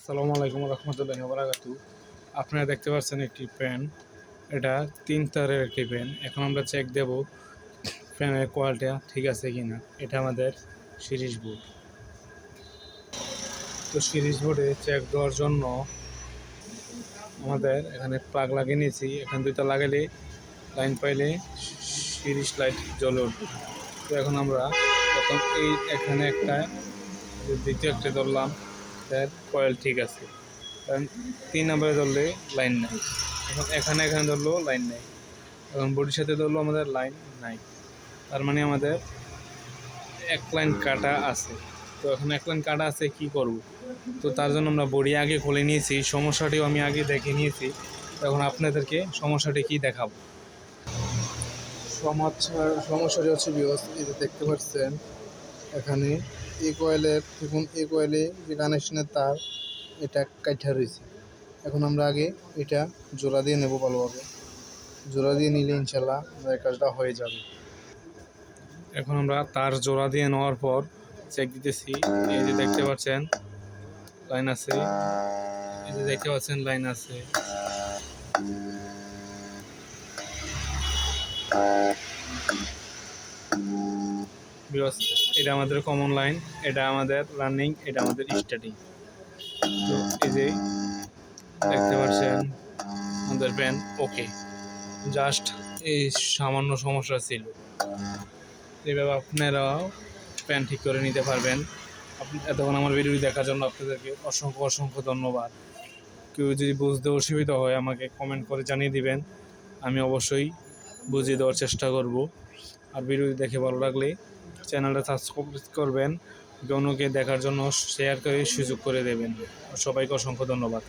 আসসালামু আলাইকুম রহমতুল্লাহি ওয়া বারাকাতুহু। আপনারা দেখতে পাচ্ছেন একটি ফ্যান। এটা 3 তারের একটি ফ্যান। এখন আমরা চেক দেব ফ্যানের কোয়ালিটি ঠিক আছে কিনা। এটা আমাদের সিরিজ বোর্ড। তো সিরিজ বোর্ডে চেক দেওয়ার জন্য আমাদের এখানে প্লাগ লাগিয়ে নিয়েছি। এখানে দুইটা লাগালে লাইন পাইলে সিরিজ লাইট জ্বলে উঠবে। তো এখন আমরা প্রথম এখানে একটা দ্বিতীয় একটা ধরলাম, তার কয়েল ঠিক আছে। কারণ 3 নম্বরে ধরলে লাইন নাই। এখন এখানে ধরলেও লাইন নাই। এখন বডির সাথে ধরলেও আমাদের লাইন নাই। তার মানে আমাদের এক লাইন কাটা আছে। তো এখন এক লাইন কাটা আছে, কি করব? তো তার জন্য আমরা বডি আগে খুলে নিয়েছি, সমস্যাটিও আমি আগে দেখে নিয়েছি। এখন আপনাদেরকে সমস্যাটি কি দেখাবো। সমস্যাটি হচ্ছে ভিউয়ার্স, এই যে দেখতে পাচ্ছেন এখানে এই কয়েলে যে কানেকশনের তার এটা কাইঠা রয়েছে। এখন আমরা আগে এটা জোড়া দিয়ে নেব ভালোভাবে। জোড়া দিয়ে নিলে ইনশাল্লাহ আমাদের কাজটা হয়ে যাবে। এখন আমরা তার জোড়া দিয়ে নেওয়ার পর চেক দিতেছি। এই যে দেখতে পাচ্ছেন লাইন আছে, এই যে দেখতে পাচ্ছেন লাইন আছে। এটা আমাদের কমন লাইন, এটা আমাদের রানিং, এটা আমাদের স্টার্টিং। তো এই যে দেখতে পাচ্ছেন আমাদের ফ্যান ওকে। জাস্ট এই সামান্য সমস্যা ছিল। এইভাবে আপনারাও ফ্যান ঠিক করে নিতে পারবেন। এতক্ষণ আমার ভিডিও দেখার জন্য আপনাদেরকে অসংখ্য ধন্যবাদ। কেউ যদি বুঝতে অসুবিধা হয় আমাকে কমেন্ট করে জানিয়ে দিবেন, আমি অবশ্যই বুঝিয়ে দেওয়ার চেষ্টা করব। আর ভিডিও দেখে ভালো লাগলে চ্যানেলটা সাবস্ক্রাইব করবেন, অন্যকে দেখার জন্য শেয়ার করে সুযোগ করে দেবেন। সবাইকে অসংখ্য ধন্যবাদ।